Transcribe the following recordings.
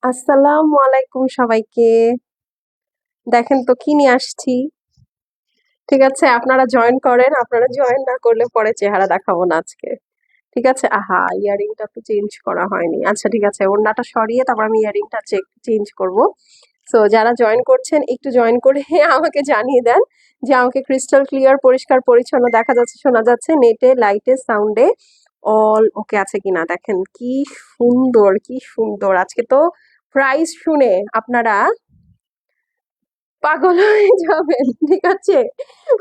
আসসালামু আলাইকুম সবাইকে। দেখেন তো কি নিয়ে আসছি। ঠিক আছে, আপনারা জয়েন করেন। আপনারা জয়েন না করলে পরে চেহারা দেখাবো না আজকে। ঠিক আছে? আহা! ইয়ারিংটা তো চেঞ্জ করা হয়নি। আচ্ছা ঠিক আছে, ওড়নাটা সরিয়ে তারপর আমি ইয়ারিংটা চেঞ্জ করব। সো যারা জয়েন করছেন একটু জয়েন করে আমাকে জানিয়ে দেন যে আমাকে ক্রিস্টাল ক্লিয়ার পরিষ্কার পরিচ্ছন্ন দেখা যাচ্ছে, শোনা যাচ্ছে, নেটে, লাইটে, সাউন্ডে অল ওকে আছে কিনা। দেখেন কি সুন্দর, কি সুন্দর। আজকে তো প্রাইস শুনে আপনারা পাগল হয়ে যাবেন। ঠিক আছে,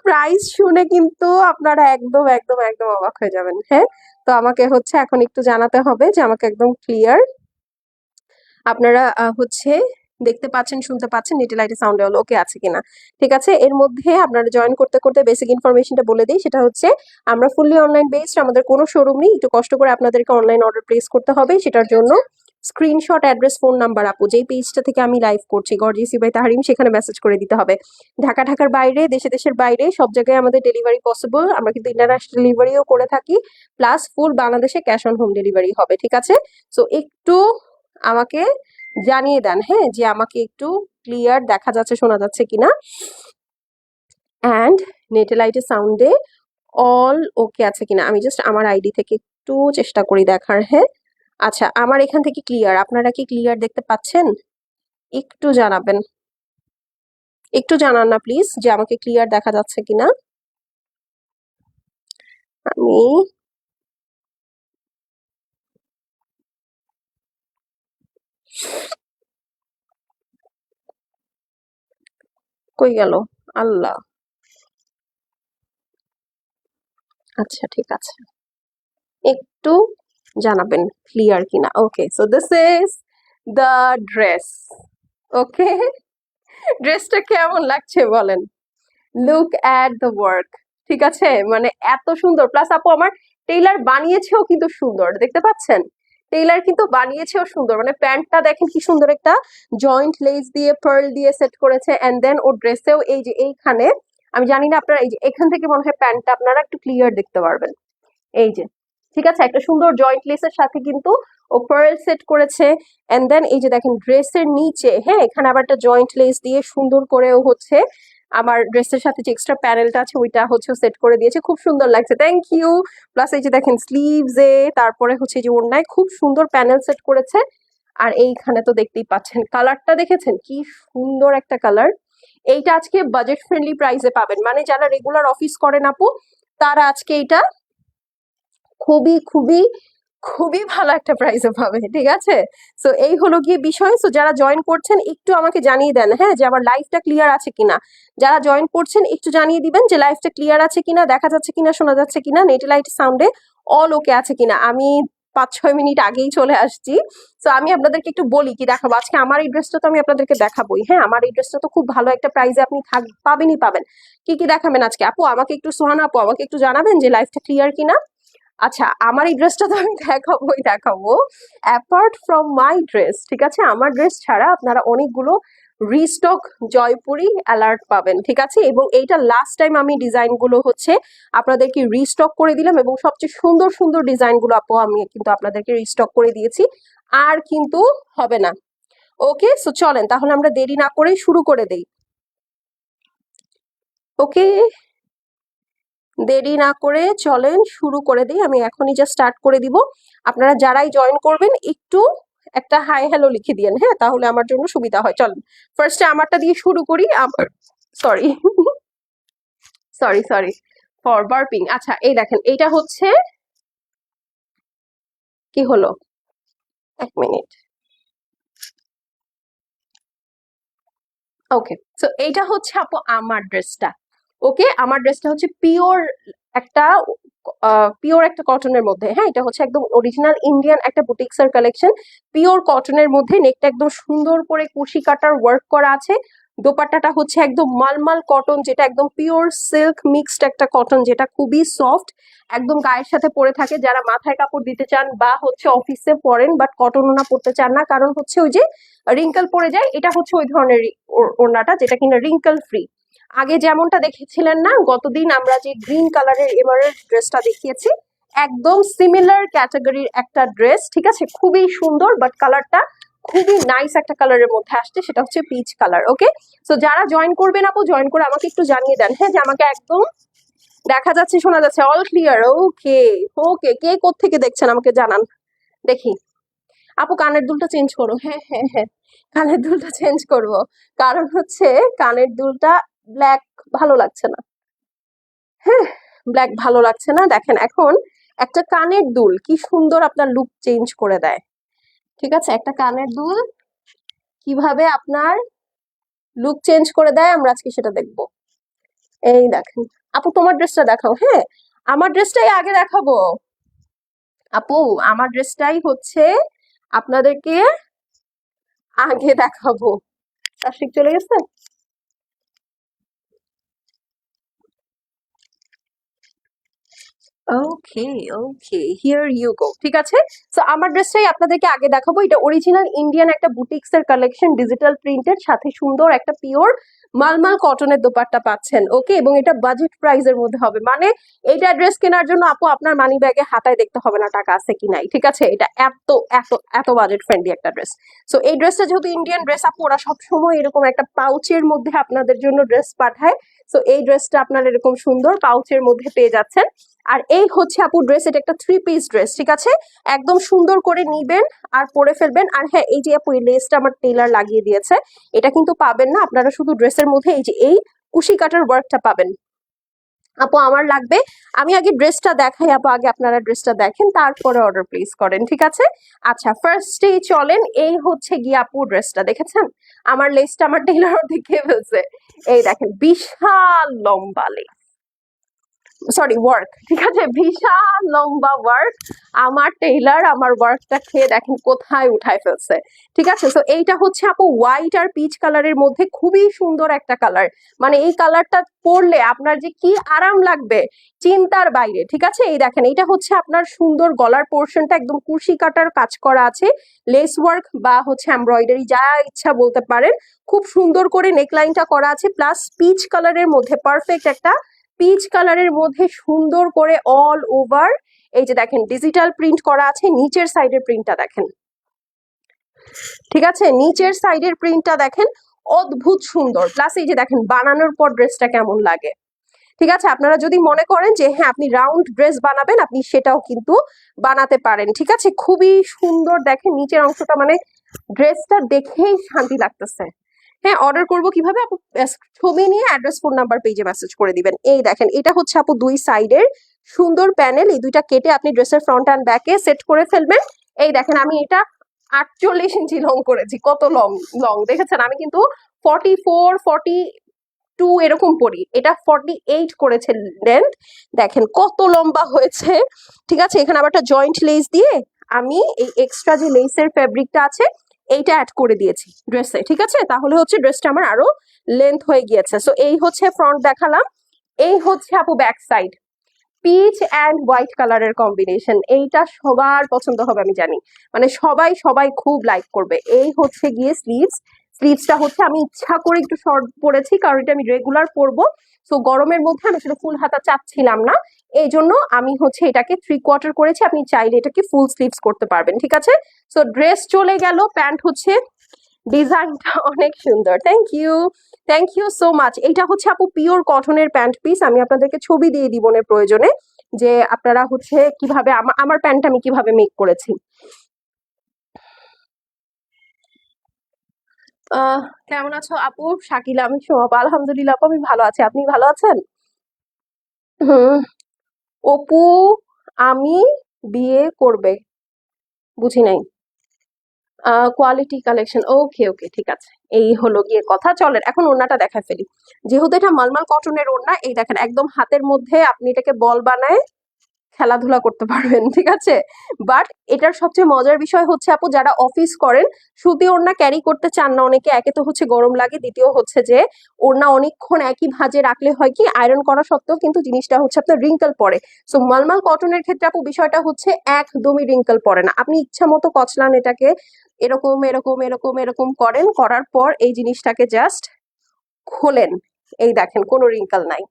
প্রাইস শুনে কিন্তু আপনারা একদম একদম একদম অবাক হয়ে যাবেন। হ্যাঁ, তো আমাকে হচ্ছে এখন একটু জানাতে হবে যে আমাকে একদম ক্লিয়ার আপনারা হচ্ছে দেখতে পাচ্ছেন, শুনতে পাচ্ছেন, নেটে লাইটে সাউন্ডে হলো ওকে আছে কিনা। ঠিক আছে, এর মধ্যে আপনারা জয়েন করতে করতে বেসিক ইনফরমেশনটা বলে দিই। সেটা হচ্ছে আমরা ফুললি অনলাইন বেসড, আমাদের কোনো শোরুম নেই। একটু কষ্ট করে আপনাদেরকে অনলাইন অর্ডার প্লেস করতে হবে। সেটার জন্য স্ক্রিনশট, অ্যাড্রেস, ফোন নাম্বার আপু যেই পেজটা থেকে আমি লাইভ করছি গর্জিয়াসি বাই তাহরিম, সেখানে মেসেজ করে দিতে হবে। ঢাকার বাইরে, দেশের বাইরে সব জায়গায় আমাদের ডেলিভারি পসিবল। আমরা কিন্তু ইন্টারন্যাশনাল ডেলিভারিও করে থাকি, প্লাস ফুল বাংলাদেশে ক্যাশ অন হোম ডেলিভারি হবে। ঠিক আছে, সো একটু আমাকে জানিয়ে দেন, হ্যাঁ, যে আমাকে একটু ক্লিয়ার দেখা যাচ্ছে, শোনা যাচ্ছে কিনা। অ্যান্ড নেটে লাইটে সাউন্ডে অল ওকে আছে কিনা। আমি জাস্ট আমার আইডি থেকে একটু চেষ্টা করি দেখার। হ্যাঁ, আচ্ছা, আমার এখান থেকে ক্লিয়ার। আপনারা কি ক্লিয়ার দেখতে পাচ্ছেন? একটু জানাবেন, একটু জানান না প্লিজ যে আমাকে ক্লিয়ার দেখা যাচ্ছে কিনা। আমি কই গেল আল্লাহ। আচ্ছা ঠিক আছে, একটু জানাবেন ক্লিয়ার কিনা। Okay, so this is the dress. Okay, ড্রেসটা কেমন লাগছে বলেন? Look at the work. ঠিক আছে, মানে এত সুন্দর। প্লাস আপু আমার টেইলার বানিয়েছেও কিন্তু সুন্দর, দেখতে পাচ্ছেন? টেইলার কিন্তু বানিয়েছেও সুন্দর। মানে প্যান্টটা দেখেন কি সুন্দর, একটা জয়েন্ট লেস দিয়ে পার্ল দিয়ে সেট করেছে। এন্ড দেন ও ড্রেসেও এই যে এইখানে, আমি জানি না আপনারা এই যে এখান থেকে মনে হয় প্যান্টটা আপনারা একটু ক্লিয়ার দেখতে পারবেন। এই যে, ঠিক আছে, একটা সুন্দর জয়েন্ট লেসের সাথে কিন্তু ও পার্ল সেট করেছে। এন্ড দেন এই যে দেখেন ড্রেসের নিচে, হ্যাঁ, এখানে আবার একটা জয়েন্ট লেস দিয়ে সুন্দর করেও হচ্ছে আমার ড্রেসের সাথে যে এক্সট্রা প্যানেলটা আছে ওইটা হচ্ছে সেট করে দিয়েছে, খুব সুন্দর লাগছে। Thank you. প্লাস এই যে দেখেন স্লিভস এ, তারপরে হচ্ছে যে ওড়নায় খুব সুন্দর প্যানেল সেট করেছে। আর এইখানে তো দেখতেই পাচ্ছেন, কালারটা দেখেছেন কি সুন্দর একটা কালার। এইটা আজকে বাজেট ফ্রেন্ডলি প্রাইসে পাবেন, মানে যারা রেগুলার অফিস করেন আপু তারা আজকে এটা খুবই খুবই খুবই ভালো একটা প্রাইসে পাবে। ঠিক আছে, সো এই হলো গিয়ে বিষয়। সো যারা জয়েন করছেন একটু আমাকে জানিয়ে দেন, হ্যাঁ, যে আমার লাইভটা ক্লিয়ার আছে কিনা। যারা জয়েন করছেন একটু জানিয়ে দিবেন যে লাইভটা ক্লিয়ার আছে কিনা, দেখা যাচ্ছে কিনা, শোনা যাচ্ছে কিনা, নেট লাইট সাউন্ডে অল ওকে আছে কিনা। আমি 5-6 মিনিট আগেই চলে আসছি। তো আমি আপনাদেরকে একটু বলি কি দেখাবো আজকে। আমার এই ড্রেসটা তো আমি আপনাদেরকে দেখাবোই। হ্যাঁ, আমার এই ড্রেসটা তো খুব ভালো একটা প্রাইসে আপনি পাবেনই পাবেন। কি কি দেখাবেন আজকে আপু? আমাকে একটু, সোহানা আপু আমাকে একটু জানাবেন যে লাইভটা ক্লিয়ার কিনা। আচ্ছা, আমার এই ড্রেসটা তো আমি দেখাবোই দেখাবো। অ্যাপার্ট ফ্রম মাই ড্রেস, ঠিক আছে, আমার ড্রেস ছাড়া আপনারা অনেকগুলো রিস্টক জয়পুরি অ্যালার্ট পাবেন। ঠিক আছে, এবং এইটা লাস্ট টাইম আমি ডিজাইনগুলো হচ্ছে আপনাদেরকে রিস্টক করে দিলাম, এবং সবচেয়ে সুন্দর সুন্দর ডিজাইনগুলো আপু আমি কিন্তু আপনাদেরকে রিস্টক করে দিয়েছি। আর কিন্তু হবে না। ওকে, সো চলেন তাহলে আমরা দেরি না করে শুরু করে দেই। ওকে, দেরি না করে চলেন শুরু করে দিই। আমি এখনই জাস্ট স্টার্ট করে দিব। আপনারা যারাই জয়েন করবেন একটু একটা হাই হ্যালো লিখে দিয়েন, হ্যাঁ, তাহলে আমার জন্য সুবিধা হয়। চলেন ফার্স্টে আমারটা দিয়ে শুরু করি। আমার sorry sorry sorry for burping. আচ্ছা, এই দেখেন এইটা হচ্ছে কি হলো, 1 মিনিট। ওকে, সো এইটা হচ্ছে আপু আমার ড্রেসটা। ওকে, আমার ড্রেসটা হচ্ছে পিওর একটা পিওর একটা কটনের মধ্যে। হ্যাঁ, এটা হচ্ছে একদম অরিজিনাল ইন্ডিয়ান একটা বুটিক্সের কালেকশন। পিওর কটনের মধ্যে নেকটা একদম সুন্দর করে কুশি কাটার ওয়ার্ক করা আছে। দোপাট্টাটা হচ্ছে একদম মালমাল কটন, যেটা একদম পিওর সিল্ক মিক্সড একটা কটন, যেটা খুবই সফট, একদম গায়ের সাথে পরে থাকে। যারা মাথায় কাপড় দিতে চান বা হচ্ছে অফিসে পরেন বাট কটন ওনা পড়তে চান না, কারণ হচ্ছে ওই যে রিঙ্কেল পড়ে যায়, এটা হচ্ছে ওই ধরনের ওড়নাটা যেটা কিনা রিঙ্কেল ফ্রি। আগে যেমনটা দেখেছিলেন না গতদিন আমরা যে গ্রিন কালারের এমারেল্ড ড্রেসটা দেখিয়েছি, একদম সিমিলার ক্যাটাগরির একটা ড্রেস। ঠিক আছে, খুবই সুন্দর, বাট কালারটা খুবই নাইস একটা কালারের মধ্যে আসছে, সেটা হচ্ছে পিচ কালার। ওকে, সো যারা জয়েন করবেন আপু, জয়েন করে আমাকে একটু জানিয়ে দেন, হ্যাঁ, যে আমাকে একদম দেখা যাচ্ছে, শোনা যাচ্ছে, অল ক্লিয়ার। ওকে ওকে, কে কোত্থেকে দেখছেন আমাকে জানান দেখি। আপু কানের দুলটা চেঞ্জ করো, হ্যাঁ হ্যাঁ হ্যাঁ, কানের দুলটা চেঞ্জ করবো, কারণ হচ্ছে কানের দুলটা ব্ল্যাক ভালো লাগছে না। হ্যাঁ, ব্ল্যাক ভালো লাগছে না। দেখেন এখন একটা কানের দুল কি সুন্দর আপনার লুক চেঞ্জ করে দেয়। ঠিক আছে, একটা কানের দুল কিভাবে আপনার লুক চেঞ্জ করে দেয় আমরা আজকে সেটা দেখবো। এই দেখেন আপু, তোমার ড্রেসটা দেখাও। হ্যাঁ, আমার ড্রেসটাই আগে দেখাবো আপু, আমার ড্রেসটাই হচ্ছে আপনাদেরকে আগে দেখাবো। আশিক চলে গেছে। ওকে ওকে, হিয়ার ইউ গো। ঠিক আছে, সো আমার ড্রেসটাই আপনাদেরকে আগে দেখাবো। এটা অরিজিনাল ইন্ডিয়ান একটা বুটিক্স এর কালেকশন, ডিজিটাল প্রিন্টের সাথে সুন্দর একটা পিওর মালমাল কটনের দোপাট্টা পাচ্ছেন। ওকে, এবং এটা বাজেট প্রাইসের মধ্যে হবে, মানে এইটা ড্রেস কেনার জন্য আপু আপনার মানি ব্যাগে হাতায় দেখতে হবে না টাকা আছে কি নাই। ঠিক আছে, এটা এত এত এত বাজেট ফ্রেন্ডলি একটা ড্রেস। সো এই ড্রেসটা যেহেতু ইন্ডিয়ান ড্রেস আপু, ওরা সবসময় এরকম একটা পাউচের মধ্যে আপনাদের জন্য ড্রেস পাঠায়। সো এই ড্রেসটা আপনার এরকম সুন্দর পাউচের মধ্যে পেয়ে যাচ্ছেন। আর এই হচ্ছে আপু ড্রেস, এটা একটা 3 পিস ড্রেস। ঠিক আছে, একদম সুন্দর করে নিবেন আর পরে ফেলবেন। আর হ্যাঁ, এই যে আপু এই লেসটা আমার টেলার লাগিয়ে দিয়েছে, এটা কিন্তু পাবেন না আপনারা, শুধু ড্রেসের মধ্যে এই যে এই কুশি কাটার ওয়ার্কটা পাবেন। আপু আমার লাগবে, আমি আগে ড্রেসটা দেখাই আপু, আগে আপনারা ড্রেসটা দেখেন তারপরে অর্ডার প্লেস করেন। ঠিক আছে, আচ্ছা ফার্স্টেই চলেন, এই হচ্ছে গিয়ে আপু ড্রেসটা দেখেছেন, আমার লেসটা আমার টেলার দেখে ফেলছে। এই দেখেন বিশাল লম্বা লেস, সরি ওয়ার্ক। ঠিক আছে, বিশাল লম্বা ওয়ার্ক, আমার টেইলার আমার ওয়ার্কটা খেয়ে দেখেন কোথায় উঠায় ফেলছে। ঠিক আছে, তো এইটা হচ্ছে আপু হোয়াইট আর পিচ কালারের মধ্যে খুবই সুন্দর একটা কালার, মানে এই কালারটা পরলে আপনার যে কি আরাম লাগবে চিন্তার বাইরে। ঠিক আছে, এই দেখেন এটা হচ্ছে আপনার সুন্দর গলার পোর্শনটা একদম কুশি কাটার কাজ করা আছে, লেস ওয়ার্ক বা হচ্ছে এমব্রয়ডারি যা ইচ্ছা বলতে পারেন, খুব সুন্দর করে নেকলাইনটা করা আছে, প্লাস পিচ কালারের মধ্যে পারফেক্ট একটা পিচ কালারের মধ্যে সুন্দর করে অল ওভার এই যে দেখেন ডিজিটাল প্রিন্ট করা আছে। নিচের সাইডের প্রিন্টটা দেখেন, ঠিক আছে, নিচের সাইডের প্রিন্টটা দেখেন অদ্ভুত সুন্দর। প্লাস এই যে দেখেন বানানোর পর ড্রেসটা কেমন লাগে। ঠিক আছে, আপনারা যদি মনে করেন যে হ্যাঁ আপনি রাউন্ড ড্রেস বানাবেন, আপনি সেটাও কিন্তু বানাতে পারেন। ঠিক আছে, খুবই সুন্দর দেখেন নিচের অংশটা, মানে ড্রেসটা দেখেই শান্তি লাগতেছে। হ্যাঁ, অর্ডার করবো কিভাবে আপু, ছবি নিয়ে অ্যাড্রেস ফোন নাম্বার পেজে মেসেজ করে দিবেন। এই দেখেন এটা হচ্ছে আপু দুই সাইডের সুন্দর প্যানেল, এই দুইটা কেটে আপনি ড্রেসের ফ্রন্ট অ্যান্ড ব্যাকে সেট করে ফেলবেন। এই দেখেন আমি এটা 48 ইঞ্চি লং করেছি, কত লং লং দেখেছেন, আমি কিন্তু 44 42 এরকম পরি, এটা 48 করেছে লেন্থ, দেখেন কত লম্বা হয়েছে। ঠিক আছে, এখানে আবার একটা জয়েন্ট লেস দিয়ে আমি এই এক্সট্রা যে লেসের ফেব্রিকটা আছে এইটা অ্যাড করে দিয়েছি ড্রেসে। ঠিক আছে, তাহলে হচ্ছে ড্রেসটা আমার আরো লেন্থ হয়ে গিয়েছে। সো এই হচ্ছে ফ্রন্ট দেখালাম, এই হচ্ছে আপু back side, peach and white কালারের কম্বিনেশন, এইটা সবার পছন্দ হবে আমি জানি, মানে সবাই সবাই খুব লাইক করবে। এই হচ্ছে গিয়ে স্লিভস, স্লিভসটা হচ্ছে আমি ইচ্ছা করে একটু শর্ট পরেছি কারণ এটা আমি রেগুলার পরবো। সো গরমের মধ্যে আমি আসলে ফুল হাতা চাচ্ছিলাম না, এই জন্য আমি হচ্ছে এটাকে 3/4 করেছি, আপনি চাইলে এটাকে ফুল স্লিভস করতে পারবেন। ঠিক আছে, সো ড্রেস চলে গেল, প্যান্ট হচ্ছে ডিজাইনটা অনেক সুন্দর, থ্যাংক ইউ সো মাচ। এটা হচ্ছে আপু পিওর কটনের প্যান্ট পিস, আমি আপনাদেরকে ছবি দিয়ে দিব না প্রয়োজনে, যে আপনারা হচ্ছে কিভাবে আমার প্যান্টটা আমি কিভাবে মেক করেছি। কেমন আছো আপু? শাকিলা, আমি সোমা, আলহামদুলিল্লাহ আপু আমি ভালো আছি, আপনি ভালো আছেন? হুম, অপু আমি বিয়ে করবে, বুঝি নাই। কোয়ালিটি কালেকশন, ওকে ওকে ঠিক আছে। এই হলো গিয়ে কথা, চলেন এখন ওড়নাটা দেখা ফেলি। যেহেতু এটা মালমাল কটনের ওড়না, এই দেখেন একদম হাতের মধ্যে আপনি এটাকে বল বানায় খেলাধুলা করতে পারবেন। ঠিক আছে, বাট এটার সবচেয়ে মজার বিষয় হচ্ছে আপু যারা অফিস করেন সুতি ওড়না ক্যারি করতে চান না অনেকে, একে তো হচ্ছে গরম লাগে, দ্বিতীয় হচ্ছে যে ওড়না অনেকক্ষণ একই ভাঁজে রাখলে হয় কি আয়রন করা সত্ত্বেও কিন্তু জিনিসটা হচ্ছে আপনার রিঙ্কল পড়ে। সো মালমাল কটনের ক্ষেত্রে আপু বিষয়টা হচ্ছে একদমই রিঙ্কল পড়ে না, আপনি ইচ্ছা মতো কচলান এটাকে, এরকম এরকম এরকম এরকম করেন, করার পর এই জিনিসটাকে জাস্ট খোলেন, এই দেখেন কোনো রিঙ্কল নাই,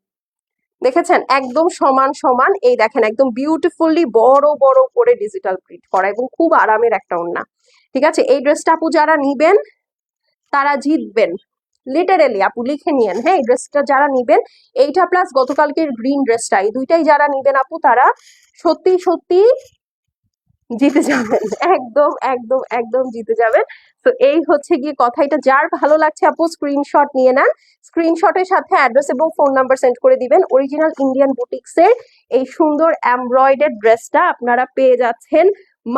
দেখেছেন একদম সমান সমান। এই দেখেন একদম বিউটিফুলি বড় বড় করে ডিজিটাল প্রিন্ট করা এবং খুব আরামের একটা ওড়না। ঠিক আছে, এই ড্রেসটা আপু যারা নিবেন তারা জিতবেন, লিটারেলি আপু লিখে নিয়েন। হ্যাঁ, এই ড্রেসটা যারা নিবেন, এইটা প্লাস গতকালকের গ্রিন ড্রেসটা, এই দুইটাই যারা নিবেন আপু তারা সত্যি সত্যি জিতে যাবেন, একদম একদম একদম জিতে যাবেন। তো এই হচ্ছে গিয়ে কথা, এটা যার ভালো লাগছে আপু স্ক্রিনশট নিয়ে নেন, স্ক্রিনশটের সাথে অ্যাড্রেস এবং ফোন নাম্বার সেন্ড করে দিবেন। অরিজিনাল ইন্ডিয়ান বুটিক্সের এই সুন্দর এমব্রয়ডার্ড ড্রেসটা আপনারা পেয়ে যাচ্ছেন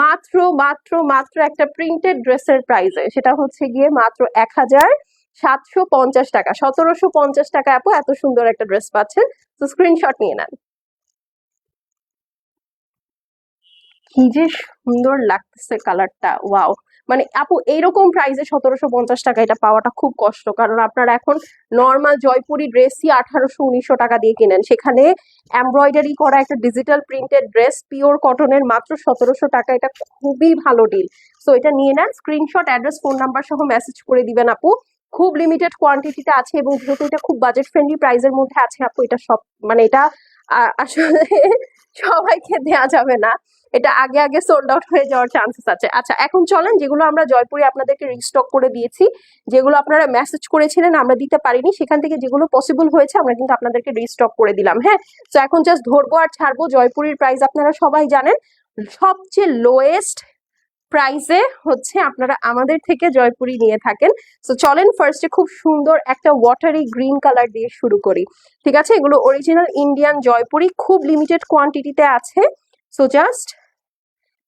মাত্র মাত্র মাত্র একটা প্রিন্টেড ড্রেসের প্রাইসে, সেটা হচ্ছে গিয়ে মাত্র 1750 টাকা, 1750 টাকা আপু এত সুন্দর একটা ড্রেস পাচ্ছেন। তো স্ক্রিনশট নিয়ে নেন। কি যে সুন্দর লাগতেছে কালারটা, ওয়াও। মানে আপু এইরকম প্রাইসে 1750 টাকা এটা পাওয়াটা খুব কষ্ট, কারণ আপনারা এখন নর্মাল জয়পুরি ড্রেসই 1800-1900 টাকা দিয়ে কিনেন, সেখানে এমব্রয়ডারি করা একটা ডিজিটাল প্রিন্টেড ড্রেস পিওর কটনের মাত্র 1700 টাকা, এটা খুবই ভালো ডিল। সো এটা নিয়ে নেন, স্ক্রিনশট অ্যাড্রেস ফোন নাম্বার সহ মেসেজ করে দিবেন আপু। খুব লিমিটেড কোয়ান্টিটিতে আছে এবং যেহেতু এটা খুব বাজেট ফ্রেন্ডলি প্রাইসের মধ্যে আছে আপু, এটা সব মানে এটা আসলে সবাইকে দেয়া যাবে না, এটা আগে আগে সোল্ড আউট হয়ে যাওয়ার চান্সেস আছে। আচ্ছা, এখন চলেন যেগুলো আমরা জয়পুরে আপনাদেরকে রিস্টক করে দিয়েছি, যেগুলো আপনারা মেসেজ করেছিলেন আমরা দিতে পারিনি, সেখান থেকে যেগুলো পসিবল হয়েছে আমরা কিন্তু আপনাদেরকে রিস্টক করে দিলাম। হ্যাঁ, তো এখন জাস্ট ধরবো আর ছাড়বো। জয়পুরের প্রাইস আপনারা সবাই জানেন, সবচেয়ে লোয়েস্ট প্রাইসে হচ্ছে আপনারা আমাদের থেকে জয়পুরি নিয়ে থাকেন। তো চলেন ফার্স্টে খুব সুন্দর একটা ওয়াটারি গ্রিন কালার দিয়ে শুরু করি। ঠিক আছে, এগুলো অরিজিনাল ইন্ডিয়ান জয়পুরি, খুব লিমিটেড কোয়ান্টিটিতে আছে। সো জাস্ট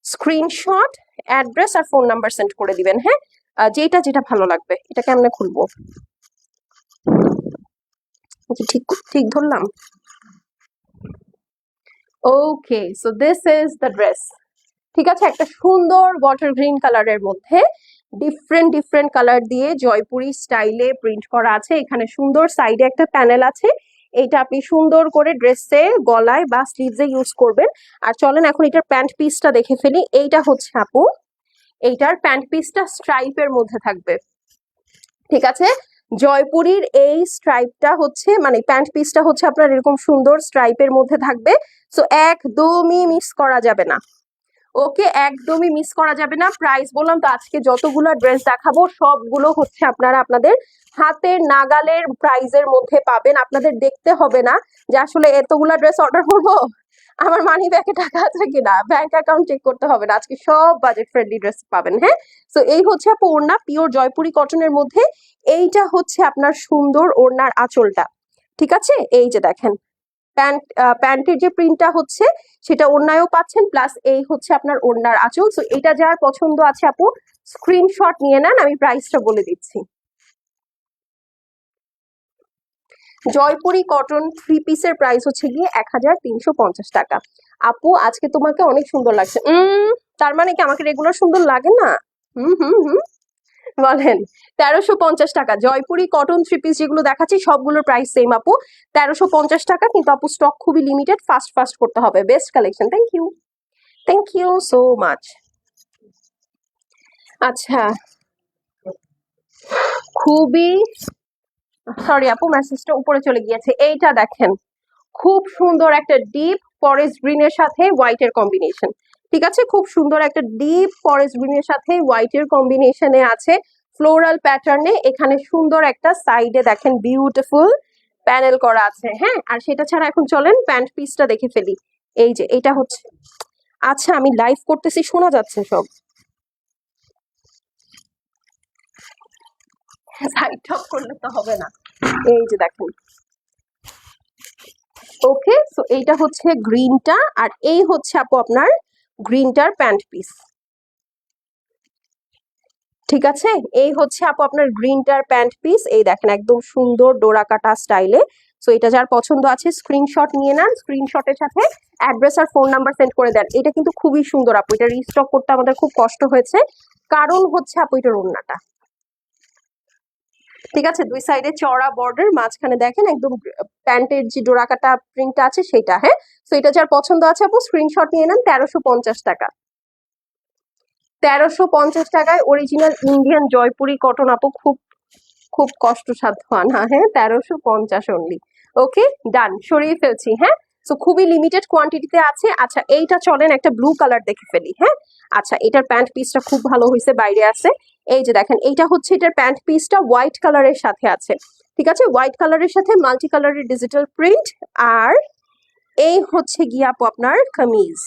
স্ক্রিনশট অ্যাড্রেস আর ফোন নাম্বার সেন্ড করে দিবেন। হ্যাঁ, যেটা যেটা ভালো লাগবে। এটা কেমনে খুলবো, ঠিক ঠিক ধরলাম? Okay, so this is the dress. ঠিক আছে, একটা সুন্দর ওয়াটার গ্রিন কালারের মধ্যে ডিফারেন্ট ডিফারেন্ট কালার দিয়ে জয়পুরি স্টাইলে প্রিন্ট করা আছে। এখানে সুন্দর সাইডে একটা প্যানেল আছে, এইটা আপনি সুন্দর করে ড্রেসে গলায় বা স্লিভসে ইউজ করবেন। আর চলেন এখন এটার প্যান্ট পিসটা দেখে ফেলি। এইটা হচ্ছে আপু, এইটার প্যান্ট পিসটা স্ট্রাইপের মধ্যে থাকবে। ঠিক আছে, জয়পুরীর এই স্ট্রাইপটা হচ্ছে মানে প্যান্ট পিসটা হচ্ছে আপনার এরকম সুন্দর স্ট্রাইপের মধ্যে থাকবে। সো একদমই মিস করা যাবে না। ওকে, একদমই মিস করা যাবে না। প্রাইস বললাম তো, আজকে যতগুলো ড্রেস দেখাবো সবগুলো হচ্ছে আপনারা আপনাদের হাতের নাগালের প্রাইজের মধ্যে পাবেন। আপনাদের দেখতে হবে না যে আসলে এতগুলা ড্রেস অর্ডার করবো, আমার মানি ব্যাগে টাকা আছে কিনা, ব্যাংক অ্যাকাউন্ট চেক করতে হবে না, আজকে সব বাজেট ফ্রেন্ডলি ড্রেস পাবেন। হ্যাঁ, তো এই হচ্ছে আপু ওড়না, পিওর জয়পুরি কটনের মধ্যে। এইটা হচ্ছে আপনার সুন্দর ওড়নার আঁচলটা। ঠিক আছে, এই যে দেখেন প্যান্টের যে প্রিন্টটা হচ্ছে সেটা ওড়নায়ও পাচ্ছেন, প্লাস এই হচ্ছে আপনার ওড়নার আঁচল। সো এটা যার পছন্দ আছে আপু স্ক্রিনশট নিয়ে নেন, আমি প্রাইসটা বলে দিচ্ছি। জয়পুরি কটন 3 পিসের প্রাইস হচ্ছে গিয়ে 1350 টাকা। আপু আজকে তোমাকে অনেক সুন্দর লাগছে। তার মানে কি আমাকে রেগুলার সুন্দর লাগে না? হুম হুম হুম বলেন। 1350 টাকা জয়পুরি কটন 3 পিস যেগুলো দেখাচ্ছি সবগুলোর প্রাইস সেম আপু, 1350 টাকা। কিন্তু আপু স্টক খুবই লিমিটেড, ফাস্ট ফাস্ট করতে হবে। Best collection, thank you so much. আচ্ছা, খুবই সরি আপু, মেসেজটা উপরে চলে গিয়েছে। এইটা দেখেন, খুব সুন্দর একটা ডিপ ফরেস্ট গ্রিনের সাথে হোয়াইটের কম্বিনেশন। ঠিক আছে, খুব সুন্দর একটা ডিপ ফরেস্ট গ্রিনের সাথে হোয়াইটের কম্বিনেশনে আছে, ফ্লোরাল প্যাটার্নে। এখানে সুন্দর একটা সাইডে দেখেন বিউটিফুল প্যানেল করা আছে। হ্যাঁ, আর সেটা ছাড়া এখন চলেন প্যান্ট পিসটা দেখে ফেলি। এই যে এটা হচ্ছে, আচ্ছা আমি লাইভ করতেছি, শোনা যাচ্ছে সব, সাইড টপ করলে তো হবে না। এই যে দেখেন, ওকে, সো এইটা হচ্ছে গ্রিনটা, আর এই হচ্ছে আপু আপনার গ্রিনটার প্যান্ট পিস। ঠিক আছে, এই হচ্ছে আপু আপনার গ্রিনটার প্যান্ট পিস। এই দেখেন একদম সুন্দর ডোরা কাটা স্টাইলে। সো এটা যার পছন্দ আছে স্ক্রিনশট নিয়ে নেন, স্ক্রিনশটের সাথে অ্যাড্রেস আর ফোন নাম্বার সেন্ড করে দেন। এটা কিন্তু খুবই সুন্দর আপু, এটা রিস্টক করতে আমাদের খুব কষ্ট হয়েছে, কারণ হচ্ছে আপু এটার ওড়নাটা। ঠিক আছে, দুই সাইডে চড়া বর্ডার, মাঝখানে দেখেন একদম প্যান্টের যে ডোরা কাটা প্রিন্টটা আছে সেটা। হ্যাঁ, তো এটা যার পছন্দ আছে আপু স্ক্রিনশট নিয়ে নেন। 1350 টাকা, 1350 টাকায় অরিজিনাল ইন্ডিয়ান জয়পুরি কটন আপু, খুব খুব কষ্টসাধ্য আনা। হ্যাঁ, 1350 অনলি। ওকে ডান, সরিয়ে ফেলছি। হ্যাঁ, সো খুবই লিমিটেড কোয়ান্টিটিতে আছে। আচ্ছা এইটা চলেন একটা ব্লু কালার দেখে ফেলি। হ্যাঁ আচ্ছা এটার প্যান্ট পিসটা খুব ভালো হয়েছে, বাইরে আছে। এই যে দেখেন এইটা হচ্ছে এটার প্যান্ট পিসটা হোয়াইট কালারের সাথে আছে, ঠিক আছে, হোয়াইট কালারের সাথে মাল্টি কালারের ডিজিটাল প্রিন্ট। আর এই হচ্ছে গিয়ে আপু আপনার কামিজ।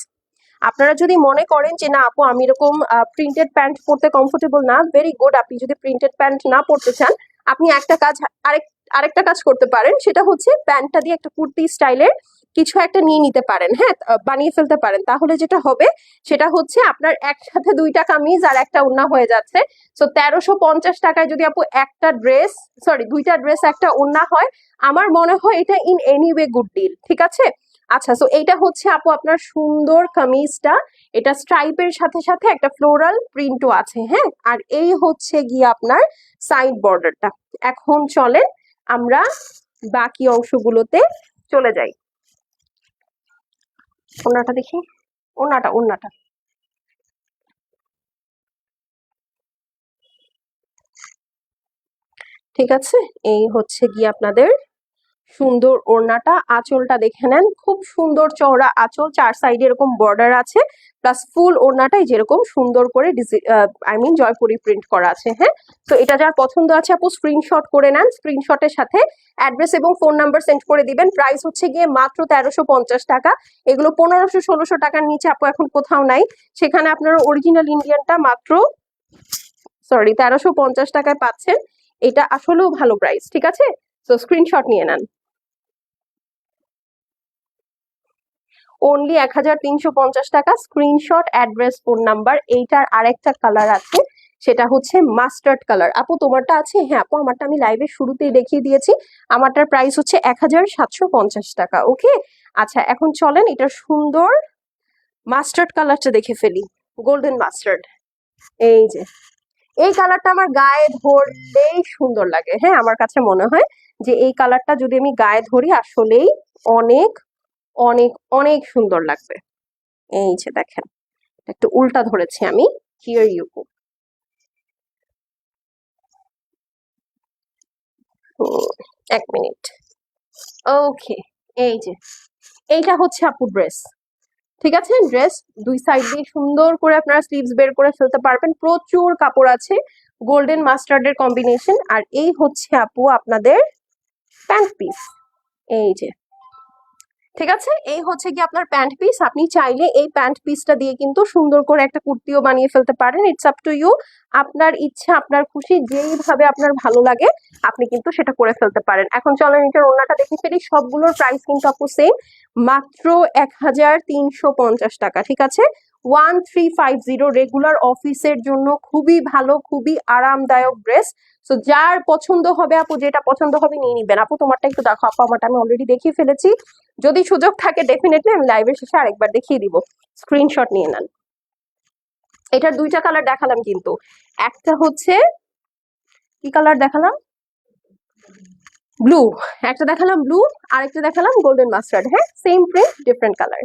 আপনারা যদি মনে করেন যে না আপু আমি এরকম প্রিন্টেড প্যান্ট পরতে কমফোর্টেবল না, ভেরি গুড। আপনি যদি প্রিন্টেড প্যান্ট না পরতে চান, আপনি একটা কাজ আরেকটা কাজ করতে পারেন, সেটা হচ্ছে প্যান্টটা দিয়ে একটা কুর্তি স্টাইলের কিছু একটা নিয়ে নিতে পারেন। হ্যাঁ বানিয়ে ফেলতে পারেন। তাহলে যেটা হবে সেটা হচ্ছে আপনার একসাথে দুইটা কামিজ আর একটা ওড়না হয়ে যাচ্ছে। সো 1350 টাকায় যদি আপু একটা ড্রেস, সরি দুইটা ড্রেস একটা ওড়না হয়, আমার মনে হয় এটা ইন এনিওয়ে গুড ডিল, ঠিক আছে। আচ্ছা সো এইটা হচ্ছে আপু আপনার সুন্দর কামিজটা, এটা স্ট্রাইপের সাথে সাথে একটা ফ্লোরাল প্রিন্টও আছে। হ্যাঁ আর এই হচ্ছে গিয়ে আপনার সাইড বর্ডারটা। এখন চলেন আমরা বাকি অংশগুলোতে চলে যাই। ওনাটা দেখি, ওনাটা ঠিক আছে। এই হচ্ছে গিয়ে আপনাদের সুন্দর ওড়নাটা, আঁচলটা দেখে নেন, খুব সুন্দর চওড়া আঁচল, চার সাইডে এরকম বর্ডার আছে, প্লাস ফুল ওড়নাটাই যেরকম সুন্দর করে জয়পুরি প্রিন্ট করা আছে। হ্যাঁ তো এটা যার পছন্দ আছে আপু স্ক্রিনশট করে নেন, স্ক্রিনশটের সাথে অ্যাড্রেস এবং ফোন নাম্বার সেন্ড করে দিবেন। প্রাইস হচ্ছে গিয়ে মাত্র 1350 টাকা। এগুলো 1500-1600 টাকার নিচে আপু এখন কোথাও নাই। সেখানে আপনারা অরিজিনাল ইন্ডিয়ানটা মাত্র 1350 টাকায় পাচ্ছেন। এটা আসলেও ভালো প্রাইস, ঠিক আছে। তো স্ক্রিনশট নিয়ে নেন। অনলি 1350 টাকা, স্ক্রিনশট অ্যাড্রেস ফোন নাম্বার। এইটার আরেকটা কালার আছে, সেটা হচ্ছে মাস্টার্ড কালার। আপু তোমারটা আছে? হ্যাঁ আপু আমারটা আমি লাইভের শুরুতেই দেখিয়ে দিয়েছি, আমারটার প্রাইস হচ্ছে 1750 টাকা। ওকে আচ্ছা এখন চলেন এটা সুন্দর মাস্টার্ড কালারটা দেখে ফেলি, গোল্ডেন মাস্টার্ড। এই যে এই কালারটা আমার গায়ে ধরলেই সুন্দর লাগে। হ্যাঁ আমার কাছে মনে হয় যে এই কালারটা যদি আমি গায়ে ধরি আসলেই অনেক অনেক অনেক সুন্দর লাগবে। এই যে দেখেন একটু উল্টা ধরেছি আমি, হিয়ার ইউ গো। এক মিনিট, ওকে। এই যে এইটা হচ্ছে আপু ড্রেস, ঠিক আছে। ড্রেস দুই সাইড দিয়ে সুন্দর করে আপনারা স্লিভস বের করে ফেলতে পারবেন, প্রচুর কাপড় আছে, গোল্ডেন মাস্টার্ডের কম্বিনেশন। আর এই হচ্ছে আপু আপনাদের প্যান্ট পিস। এই যে ঠিক আছে, এই হচ্ছে কি আপনার প্যান্ট পিস। আপনি চাইলে এই প্যান্ট পিসটা দিয়ে কিন্তু সুন্দর করে একটা কুর্তিও বানিয়ে ফেলতে পারেন। ইটস আপ টু ইউ, আপনার ইচ্ছা আপনার খুশি, যেইভাবে আপনার ভালো লাগে আপনি কিন্তু সেটা করে ফেলতে পারেন। এখন চলেন এটার ওড়নাটা দেখে ফেলি। সবগুলোর প্রাইস কিন্তু আপু সেম, মাত্র 1350 টাকা, ঠিক আছে। 1350 রেগুলার অফিসের জন্য খুবই ভালো, খুবই আরামদায়ক ড্রেস। সো যার পছন্দ হবে আপু, যেটা পছন্দ হবে নিয়ে নিবেন। আপু তোমারটা একটু দেখো। আপু আমারটা আমি অলরেডি দেখিয়ে ফেলেছি, যদি সুযোগ থাকে ডেফিনেটলি আমি লাইভের শেষে আরেকবার দেখিয়ে দিব। স্ক্রিনশট নিয়ে নেন। এটার দুইটা কালার দেখালাম কিন্তু, একটা হচ্ছে কি কালার দেখালাম, ব্লু, একটা দেখালাম ব্লু, আরেকটা দেখালাম গোল্ডেন মাস্টার্ড। হ্যাঁ সেম প্রিন্ট ডিফারেন্ট কালার।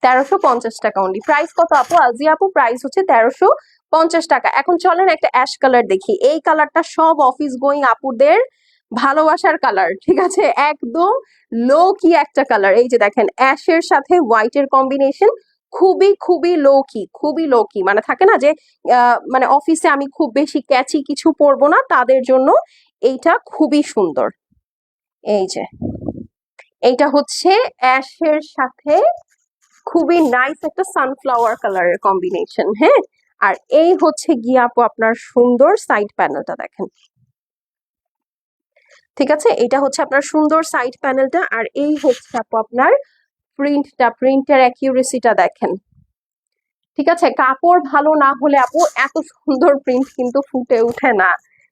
1350 টাকা অনলি। প্রাইস কত আপু? আলজিয়া আপু প্রাইস হচ্ছে 1350 টাকা। এখন চলেন একটা অ্যাশ কালার দেখি। এই কালারটা সব অফিস গোয়িং আপুদের ভালোবাসার কালার, ঠিক আছে, একদম লো কি একটা কালার। এই যে দেখেন অ্যাশের সাথে হোয়াইটের কম্বিনেশন, খুবই খুবই লো কি, খুবই লো কি, মানে থাকে না যে মানে অফিসে আমি খুব বেশি ক্যাচি কিছু পরবো না, তাদের জন্য এইটা খুবই সুন্দর। এই যে এইটা হচ্ছে অ্যাশের সাথে খুবই নাইস একটা সানফ্লাওয়ার কালারের কম্বিনেশন। হ্যাঁ আর এই হচ্ছে গিয়ে আপু আপনার সুন্দর সাইড প্যানেলটা দেখেন, ঠিক আছে, এটা হচ্ছে আপনার সুন্দর সাইড প্যানেলটা। আর এই হচ্ছে আপু আপনার প্রিন্টটা, প্রিন্টের অ্যাকিউরেসিটা দেখেন, ঠিক আছে। কাপড় ভালো না হলে আপু এত সুন্দর প্রিন্ট কিন্তু ফুটে ওঠে না।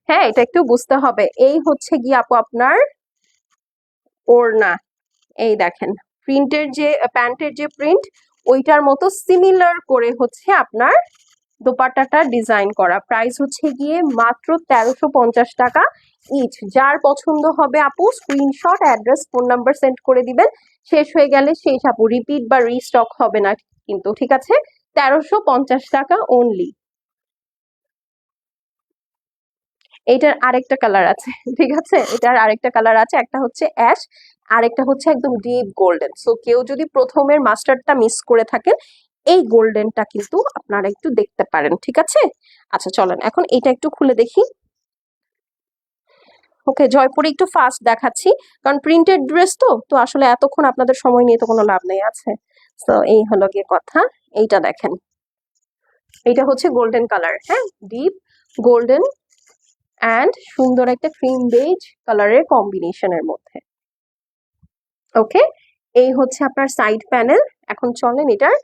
হ্যাঁ এটা একটু বুঝতে হবে। এই হচ্ছে গিয়ে আপু আপনার ওড়না, এই দেখেন প্রিন্টের যে প্যান্টের যে প্রিন্ট ওইটার মতো সিমিলার করে হচ্ছে আপনার দোপাট্টাটা ডিজাইন করা। প্রাইস হচ্ছে গিয়ে মাত্র 1350 টাকা ইচ। যার পছন্দ হবে আপু screenshot address phone number send করে দিবেন। শেষ হয়ে গেলে শেষ আপু, রিপিট বা রিস্টক হবে না কিন্তু, ঠিক আছে। 1350 টাকা অনলি। এইটার আরেকটা কালার আছে, ঠিক আছে, এটার আরেকটা কালার আছে, একটা হচ্ছে অ্যাশ, আরেকটা হচ্ছে একদম ডিপ গোল্ডেন। সো কেউ যদি প্রথমের মাস্টার্ডটা মিস করে থাকেন, এই গোল্ডেনটা কিন্তু আপনারা একটু দেখতে পারেন, ঠিক আছে। আচ্ছা চলেন এখন এটা একটু খুলে দেখি। ওকে, জয়পুরে একটু ফাস্ট দেখাচ্ছি, কারণ প্রিন্টেড ড্রেস তো তো আসলে এতক্ষণ আপনাদের সময় নিয়ে তো কোনো লাভ নেই আছে। তো এই হলো গিয়ে কথা। এইটা দেখেন, এইটা হচ্ছে গোল্ডেন কালার, হ্যাঁ, ডিপ গোল্ডেন অ্যান্ড সুন্দর একটা ক্রিম বেজ কালারের কম্বিনেশনের মধ্যে। ওকে, এই হচ্ছে আপনার সাইড প্যানেল। এখন চলেন এটার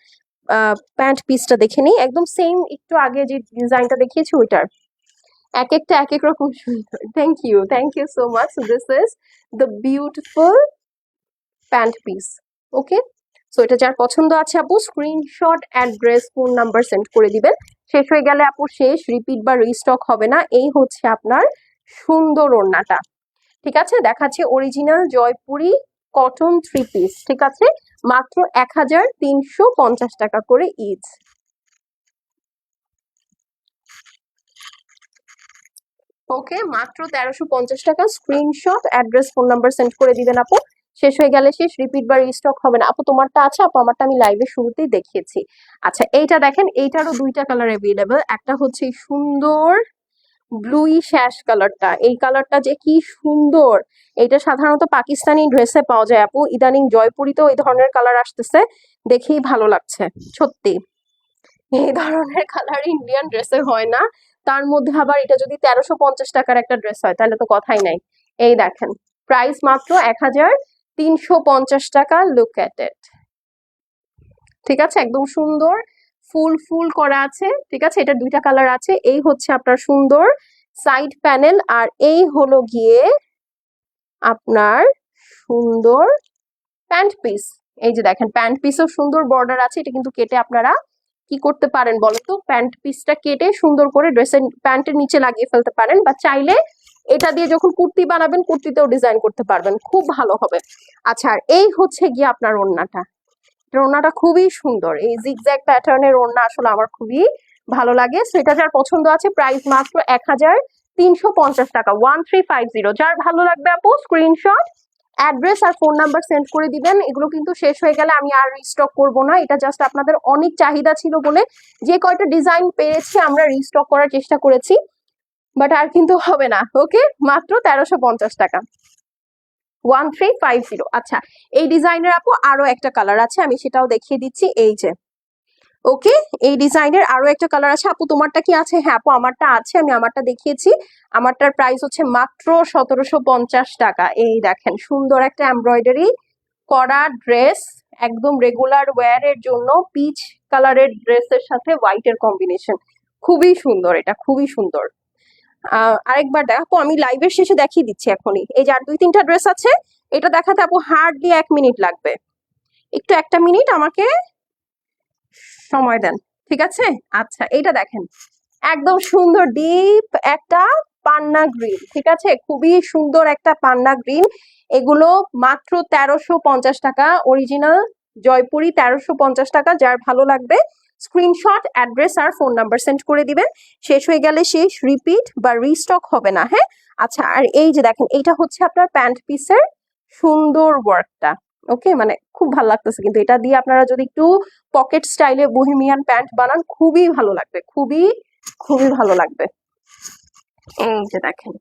প্যান্ট পিসটা দেখে নিই, একদম সেম একটু আগে যে ডিজাইনটা দেখিয়েছি ওইটার, এক একটা এক এক রকম সুন্দর। Thank you so much. This is the beautiful pant piece. Okay, so এটা যার পছন্দ আছে আপু screenshot, address, phone number send করে দিবেন। শেষ হয়ে গেলে আপু শেষ, রিপিট বা রিস্টক হবে না। এই হচ্ছে আপনার সুন্দর ওড়নাটা, ঠিক আছে। দেখাচ্ছে original Jaipuri cotton three piece, ঠিক আছে, মাত্র 1350 টাকা করে ইচ। ওকে, মাত্র 1350 টাকা। Screenshot, address, phone number send করে দিবেন আপু। শেষ হয়ে গেলে শেষ, রিপিট বা রিস্টক হবে না। আপু তোমারটা আছে? আপু আমারটা আমি লাইভে শুরুতেই দেখিয়েছি। আচ্ছা এইটা দেখেন, এইটারও দুইটা কালার অ্যাভেলেবল। একটা হচ্ছে এই সুন্দর ব্লুই শ্যাশ কালারটা, এই কালারটা যে কি সুন্দর। এটা সাধারণত পাকিস্তানি ড্রেসে পাওয়া যায় আপু, ইদানিং জয়পুরিতেও এই ধরনের কালার আসতেছে, দেখেই ভালো লাগছে সত্যি। এই ধরনের কালার ইন্ডিয়ান ড্রেসে হয় না, তার মধ্যে আবার এটা যদি 1350 টাকার একটা ড্রেস হয় তাহলে তো কথাই নাই। এই দেখেন, প্রাইস মাত্র 1350 টাকা। লুক এট ইট, ঠিক আছে, একদম সুন্দর ফুল ফুল করা আছে, ঠিক আছে। এটা দুইটা কালার আছে। এই হচ্ছে আপনার সুন্দর সাইড প্যানেল, আর এই হলো গিয়ে আপনার সুন্দর প্যান্ট পিস। এই যে দেখেন, প্যান্ট পিসও সুন্দর বর্ডার আছে। এটা কিন্তু কেটে আপনারা কি করতে পারেন বলতো, প্যান্ট পিসটা কেটে সুন্দর করে ড্রেসের প্যান্টের নিচে লাগিয়ে ফেলতে পারেন, বা চাইলে এটা দিয়ে যখন কুর্তি বানাবেন কুর্তিতেও ডিজাইন করতে পারবেন, খুব ভালো হবে। আচ্ছা, আর এই হচ্ছে গিয়ে আপনার ওড়নাটা, ওড়নাটা খুবই সুন্দর, এই জিগজ্যাগ প্যাটার্নের ওড়না আসলে আমার খুবই ভালো লাগে। সেটা যার পছন্দ আছে, প্রাইস মাত্র 1350 টাকা, 1350। যার ভালো লাগবে আপু স্ক্রিনশট, অ্যাড্রেস আর ফোন নাম্বার সেন্ড করে দিবেন। এগুলো কিন্তু শেষ হয়ে গেলে আমি আর রিস্টক করব না, এটা জাস্ট আপনাদের অনেক চাহিদা ছিল বলে যে কয়টা ডিজাইন পেয়েছি আমরা রিস্টক করার চেষ্টা করেছি, বাট আর কিন্তু হবে না। ওকে, মাত্র 1350 টাকা, 1350। আচ্ছা, এই ডিজাইনের আপু আরো একটা কালার আছে, আমি সেটাও দেখিয়ে দিচ্ছি। এই যে, ওকে, এই ডিজাইনের আরো একটা কালার আছে। আপু তোমারটা কি আছে? হ্যাঁ আপু আমারটা আছে, আমি আমারটা দেখিয়েছি। আমারটার প্রাইস হচ্ছে মাত্র 1750 টাকা। এই দেখেন, সুন্দর একটা এমব্রয়ডারি করা ড্রেস, একদম রেগুলার ওয়্যার এর জন্য পিচ কালারের ড্রেসের সাথে হোয়াইটের কম্বিনেশন, খুবই সুন্দর, এটা খুবই সুন্দর। আরেকবার দেখো, আমি লাইভের শেষে দেখিয়ে দিচ্ছি এখনই। এই যে আর দুই তিনটা ড্রেস আছে, এটা দেখাতে আপু হার্ডলি 1 মিনিট লাগবে, একটু একটা মিনিট আমাকে সময় দেন, ঠিক আছে। আচ্ছা, এইটা দেখেন, একদম সুন্দর ডিপ একটা পান্না গ্রিন, ঠিক আছে, খুবই সুন্দর একটা পান্না গ্রিন। এগুলো মাত্র 1350 টাকা, অরিজিনাল জয়পুরি 1350 টাকা। যার ভালো লাগবে স্ক্রিনশট, অ্যাড্রেস আর ফোন নাম্বার সেন্ড করে দিবেন। শেষ হয়ে গেলে শেষ, রিপিট বা রিস্টক হবে না, হ্যাঁ। আচ্ছা, আর এই যে দেখেন, এইটা হচ্ছে আপনার প্যান্ট পিসের সুন্দর ওয়ার্কটা। ওকে, মানে খুব ভালো লাগতেছে, কিন্তু এটা দিয়ে আপনারা যদি একটু পকেট স্টাইলে বহেমিয়ান প্যান্ট বানান খুবই ভালো লাগবে, খুবই খুবই ভালো লাগবে। এই যে দেখেন,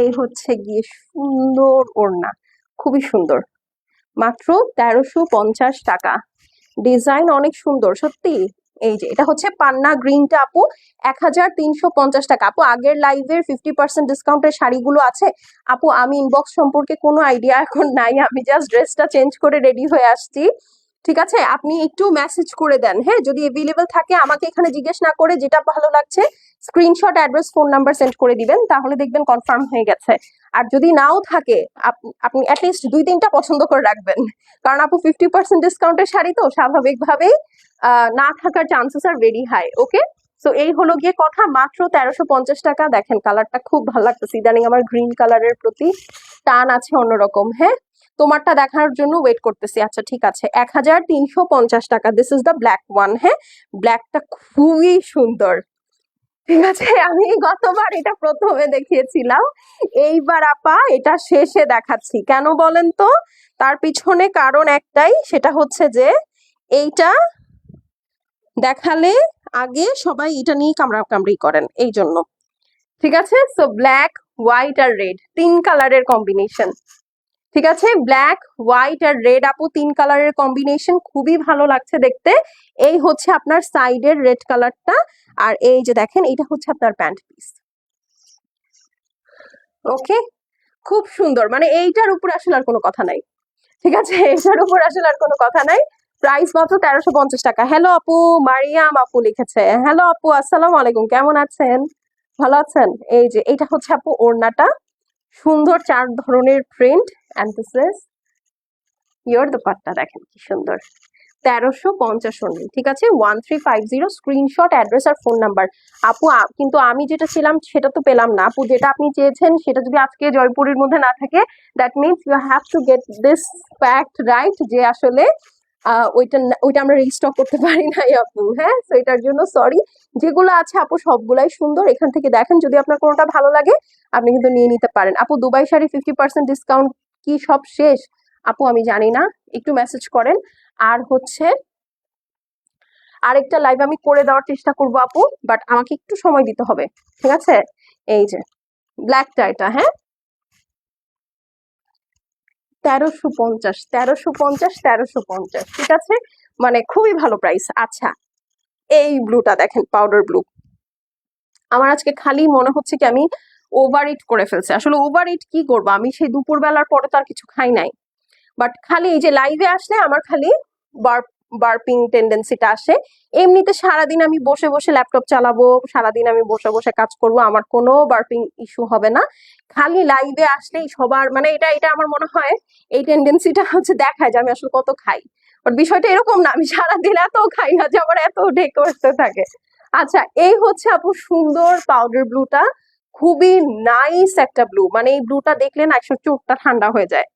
এই হচ্ছে গিয়ে সুন্দর ওড়না, খুবই সুন্দর, মাত্র 1350 টাকা। ডিজাইন অনেক সুন্দর সত্যি। এই যে এটা হচ্ছে পান্না গ্রিনটা আপু, 1350 টাকা। আপু আগের লাইভের 50% ডিসকাউন্টের শাড়িগুলো আছে আপু, আমি ইনবক্স সম্পর্কে কোনো আইডিয়া এখন নাই, আমি জাস্ট ড্রেসটা চেঞ্জ করে রেডি হয়ে আসছি, ঠিক আছে। আপনি একটু মেসেজ করে দেন, হ্যাঁ, যদি এভেলেবল থাকে আমাকে এখানে জিজ্ঞেস না করে যেটা ভালো লাগছে screenshot, address, phone number send করে দিবেন, তাহলে দেখবেন কনফার্ম হয়ে গেছে। আর যদি নাও থাকে আপনি অ্যাটলিস্ট দুই তিনটা পছন্দ করে রাখবেন, কারণ আপু 50% ডিসকাউন্টের শাড়ি তো স্বাভাবিকভাবেই না থাকার চান্সেস আর ভেরি হাই। ওকে, সো এই হলো গিয়ে কথা, মাত্র 1350 টাকা। দেখেন কালারটা খুব ভালো লাগতেছে, ইদানিং আমার গ্রিন কালারের প্রতি টান আছে অন্যরকম, হ্যাঁ। তোমারটা দেখার জন্য ওয়েট করতেছি। আচ্ছা ঠিক আছে, 1350 টাকা। This is the black one, হ্যাঁ, ব্ল্যাকটা খুবই সুন্দর, ঠিক আছে, আমি গতবার এটা প্রথমে দেখিয়েছিলাম, এইবার আপা এটা শেষে দেখাচ্ছি। কেন বলেন তো? তার পিছনে কারণ একটাই, সেটা হচ্ছে যে এইটা দেখালে আগে সবাই এটা নিয়ে কামড়াকামড়ি করেন, এই জন্য। ঠিক আছে, সো ব্ল্যাক, হোয়াইট আর রেড 3 কালারের কম্বিনেশন। ঠিক আছে, ব্ল্যাক, হোয়াইট আর রেড আপু 3 কালারের কম্বিনেশন, খুবই ভালো লাগছে দেখতে। এই হচ্ছে আপনার সাইডের রেড কালারটা, আর এই যে দেখেন এটা হচ্ছে আপনার প্যান্ট পিস। ওকে, খুব সুন্দর, মানে এইটার উপরে আসলে আর কোনো কথা নাই। ঠিক আছে, এটার উপর আসলে আর কোনো কথা নাই। প্রাইস মাত্র 1350 টাকা। হ্যালো আপু, মারিয়াম আপু লিখেছে। হ্যালো আপু, আসসালামু আলাইকুম, কেমন আছেন? ভালো আছেন? এই যে এটা হচ্ছে আপু ওড়নাটা, সুন্দর 4 ধরনের print, and this is your dupatta, দেখেন কি সুন্দর। 1350 অনলি। ঠিক আছে, 1350, স্ক্রিনশট, অ্যাড্রেস আর ফোন নাম্বার। আপু কিন্তু আমি যেটা ছিলাম সেটা তো পেলাম না আপু, যেটা আপনি চেয়েছেন সেটা যদি আজকে জয়পুরের মধ্যে না থাকে, that means you have to get this fact right, যে আসলে ওইটা আমরা রিস্টক করতে পারি নাই আপু। হ্যাঁ, তো এটার জন্য সরি। যেগুলো আছে আপু সবগুলাই সুন্দর, এখান থেকে দেখেন, যদি আপনার কোনোটা ভালো লাগে আপনি কিন্তু নিয়ে নিতে পারেন। আপু দুবাই শাড়ি 50% ডিসকাউন্ট কি সব শেষ? আপু আমি জানি না, একটু মেসেজ করেন। আর হচ্ছে আরেকটা লাইভ আমি করে দেওয়ার চেষ্টা করবো আপু, বাট আমাকে একটু সময় দিতে হবে। ঠিক আছে, এই যে ব্ল্যাকটা এটা, হ্যাঁ 1350, 1350, 1350। ঠিক আছে, মানে খুবই ভালো প্রাইস। আচ্ছা, এই ব্লুটা দেখেন, পাউডার ব্লু। আমার আজকে খালি মনে হচ্ছে কি আমি ওভার ইট করে ফেলছি। আসলে ওভার ইট কি করবো, আমি সেই দুপুর বেলার পরে তো আর কিছু খাই নাই, বাট খালি এই যে লাইভে আসলে আমার খালি বার্পিং টেন্ডেন্সিটা আসে। এমনিতে সারাদিন আমি বসে বসে ল্যাপটপ চালাবো, সারাদিন আমি বসে বসে কাজ করব, আমার কোনো বার্পিং ইস্যু হবে না। খালি লাইভে আসলেই সবার, মানে এটা এটা আমার মনে হয় এই টেন্ডেন্সিটা হচ্ছে দেখায় যে আমি আসলে কত খাই, বাট বিষয়টা এরকম না, আমি সারাদিন এত খাই না যে আমার এত ঢেকে বসতে থাকে। আচ্ছা, এই হচ্ছে আপু সুন্দর পাউডার ব্লুটা, খুবই নাইস একটা ব্লু, মানে এই ব্লুটা দেখলে না একটু চোখটা ঠান্ডা হয়ে যায়।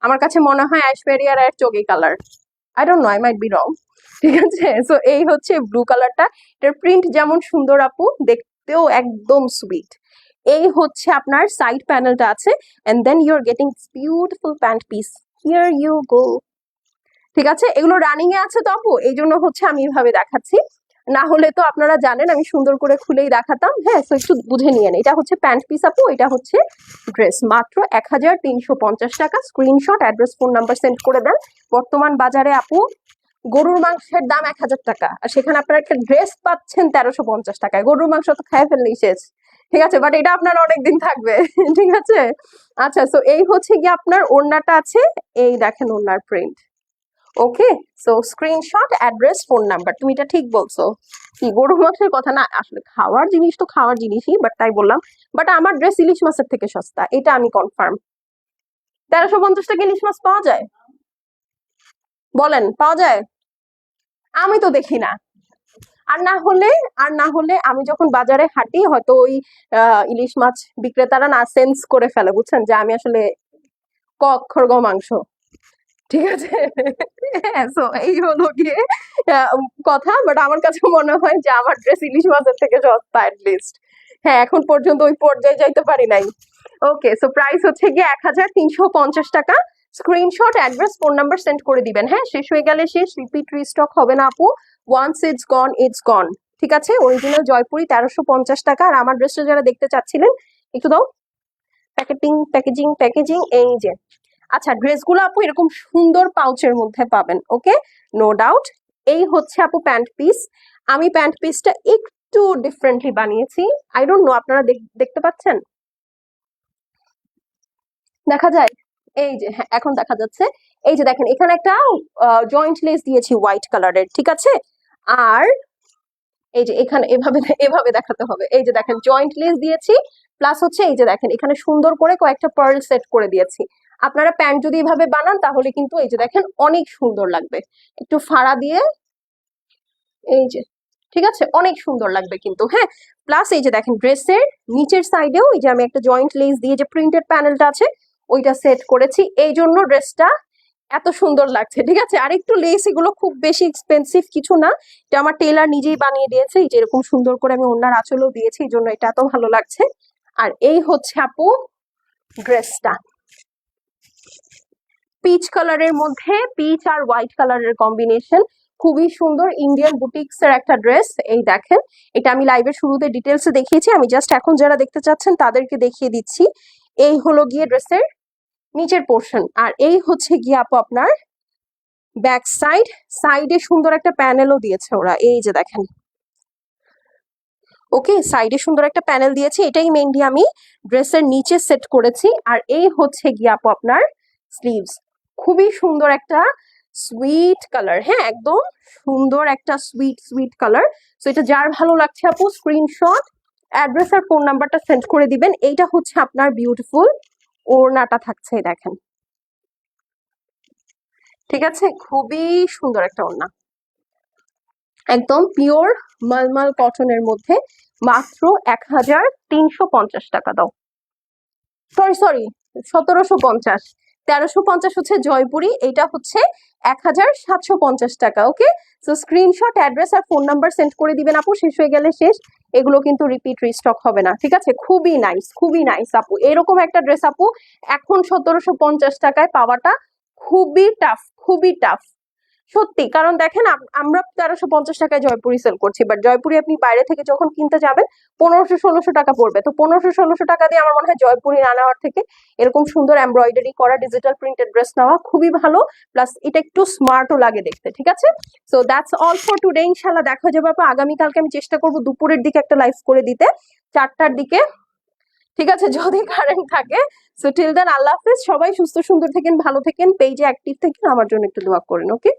আমার কাছে মনে হয় ঐশ্বরিয়া রায়ের চোখে colour, I don't know, I might be wrong. ঠিক আছে, সো এই হচ্ছে ব্লু কালারটা, এটার প্রিন্ট যেমন সুন্দর আপু, দেখতেও একদম সুইট। এই হচ্ছে আপনার সাইড প্যানেলটা আছে, and then you are getting beautiful pant piece, here you go. ঠিক আছে, এগুলো রানিং এ আছে তো আপু, এই জন্য হচ্ছে আমি এভাবে দেখাচ্ছি, না হলে তো আপনারা জানেন আমি সুন্দর করে খুলেই দেখাতাম। হ্যাঁ, তো একটু বুঝে নিয়েন, এটা হচ্ছে প্যান্ট পিস আপু, এটা হচ্ছে ড্রেস। মাত্র 1350 টাকা। Screenshot, address, phone number send করে দেন। বর্তমান বাজারে আপু গরুর মাংসের দাম 1000 টাকা, আর সেখানে আপনারা একটা ড্রেস পাচ্ছেন 1350 টাকায়। গরুর মাংস তো খায় ফেললেই শেষ। ঠিক আছে, বাট এটা আপনার অনেকদিন থাকবে। ঠিক আছে, আচ্ছা, সো এই হচ্ছে গিয়ে আপনার ওড়নাটা আছে, এই দেখেন ওড়নার print. Okay, so screenshot, address, phone number. তুমি এটা ঠিক বলছো, কি গরুর মাংসের কথা না, আসলে খাওয়ার জিনিস তো খাওয়ার জিনিসই, বাট তাই বললাম। বাট আমার ড্রেস ইলিশ মাছের থেকে সস্তা, এটা আমি কনফার্ম। 1350 টাকা ইলিশ মাছ পাওয়া যায়? বলেন, পাওয়া যায়? আমি তো দেখি না। আর না হলে, আমি যখন বাজারে হাঁটি হয়তো ওই ইলিশ মাছ বিক্রেতারা না সেন্স করে ফেলে, বুঝছেন, যে আমি আসলে খরগ মাংস। ঠিক আছে, সো এই হলো গিয়ে কথা, বাট আমার কাছে মনে হয় যে আমার ড্রেস ইলিশ মাছের থেকে সস্তা লিস্ট। হ্যাঁ, এখন পর্যন্ত ওই পর্যায়ে যাইতে পারি নাই। ওকে, সো প্রাইস হচ্ছে গিয়ে 1350 টাকা। Screenshot, address, phone number send করে দিবেন। হ্যাঁ, শেষ হয়ে গেলে শেষ, রিপিট রিস্টক হবে না আপু, ওয়ান্স ইটস গন ইটস গন। ঠিক আছে, অরিজিনাল জয়পুরি 1350 টাকা। আর আমার ড্রেসটা যারা দেখতে চাচ্ছিলেন, একটু দাও, প্যাকেজিং এই যে। আচ্ছা, ড্রেসগুলো আপু এরকম সুন্দর পাউচের মধ্যে পাবেন, ওকে, নো ডাউট। এই হচ্ছে আপু প্যান্ট পিস। আমি প্যান্ট পিসটা একটু ডিফারেন্টলি বানিয়েছি, আই ডোন্ট নো আপনারা দেখতে পাচ্ছেন, দেখা যায়? এই যে, হ্যাঁ এখন দেখা যাচ্ছে। এই যে দেখেন, এখানে একটা জয়েন্ট লেস দিয়েছি হোয়াইট কালারের, ঠিক আছে। আর এই যে এখানে এভাবে এভাবে দেখাতে হবে, এই যে দেখেন জয়েন্ট লেস দিয়েছি, প্লাস হচ্ছে এই যে দেখেন এখানে সুন্দর করে কয়েকটা পার্ল সেট করে দিয়েছি। আপনারা প্যান্ট যদি এভাবে বানান তাহলে কিন্তু এই যে দেখেন অনেক সুন্দর লাগবে, একটু ফাড়া দিয়ে, এই যে, ঠিক আছে, অনেক সুন্দর লাগবে কিন্তু। হ্যাঁ, প্লাস এই যে দেখেন ড্রেসের নিচের সাইডেও এই যে আমি একটা জয়েন্ট লেস দিয়ে যে প্রিন্টেড প্যানেলটা আছে ওইটা সেট করেছি, এই জন্য ড্রেসটা এত সুন্দর লাগছে, ঠিক আছে। আর একটু লেস, এগুলো খুব বেশি এক্সপেন্সিভ কিছু না, এটা আমার টেলার নিজেই বানিয়ে দিয়েছে, এই যে এরকম সুন্দর করে আমি ওনার আঁচলও দিয়েছি, এই জন্য এটা এত ভালো লাগছে। আর এই হচ্ছে আপু ড্রেসটা, পিচ কালারের মধ্যে, পিচ আর হোয়াইট কালারের কম্বিনেশন, খুবই সুন্দর ইন্ডিয়ান বুটিক্স এর একটা ড্রেস। এই দেখেন, এটা আমি লাইভের শুরুতে ডিটেলসে দেখিয়েছি, আমি জাস্ট এখন যারা দেখতে চাচ্ছেন তাদেরকে দেখিয়ে দিচ্ছি। এই হলো গিয়ে ড্রেসের নিচের পোর্শন, আর এই হচ্ছে গিয়ে আপু আপনার ব্যাক সাইড। সাইডে সুন্দর একটা প্যানেলও দিয়েছে ওরা, এই যে দেখেন। ওকে, সাইডে সুন্দর একটা প্যানেল দিয়েছে, এটাই মেইনলি আমি ড্রেসের নিচে সেট করেছি। আর এই হচ্ছে গিয়ে আপু আপনার স্লিভস, খুবই সুন্দর একটা সুইট কালার, হ্যাঁ একদম সুন্দর একটা সুইট সুইট কালার। তো এটা যার ভালো লাগছে আপু স্ক্রিনশট, অ্যাড্রেস আর ফোন নাম্বারটা সেন্ড করে দিবেন। এইটা হচ্ছে আপনার বিউটিফুল ওড়নাটা থাকছে, দেখেন, ঠিক আছে, খুবই সুন্দর একটা ওড়না, একদম পিওর মালমাল কটনের মধ্যে, মাত্র 1350 টাকা দাও। সরি সরি, 1750, 1350 হচ্ছে জয়পুরি, এটা হচ্ছে 1750 টাকা। ওকে, সো স্ক্রিনশট, অ্যাড্রেস আর ফোন নাম্বার সেন্ড করে দিবেন আপু, শেষ হয়ে গেলে শেষ, এগুলো কিন্তু রিপিট রিস্টক হবে না, ঠিক আছে। খুবই নাইস, খুবই নাইস আপু, এরকম একটা ড্রেস আপু এখন 1750 টাকায় পাওয়াটা খুবই টাফ, খুবই টাফ সত্যি। কারণ দেখেন আমরা 1350 টাকায় জয়পুরি সেল করছি, বাট জয়পুরি আপনি বাইরে থেকে যখন কিনতে যাবেন 1500-1600 টাকা পড়বে। তো 1500-1600 টাকা দিয়ে আমার মনে হয় জয়পুরি না নেওয়ার থেকে এরকম সুন্দর এমব্রয়ডারি করা ডিজিটাল প্রিন্টেড ড্রেস নেওয়া খুবই ভালো, প্লাস এটা একটু স্মার্টও লাগে দেখতে, ঠিক আছে। So that's all for today, ইনশাল্লাহ দেখা যাবে আপু আগামীকালকে, আমি চেষ্টা করবো দুপুরের দিকে একটা লাইভ করে দিতে, 4টার দিকে, ঠিক আছে, যদি কারেন্ট থাকে। সো টিল দেন আল্লাহ হাফেজ, সবাই সুস্থ সুন্দর থাকেন, ভালো থাকেন, পেজে অ্যাক্টিভ থাকেন, আমার জন্য একটু দোয়া করেন, ওকে।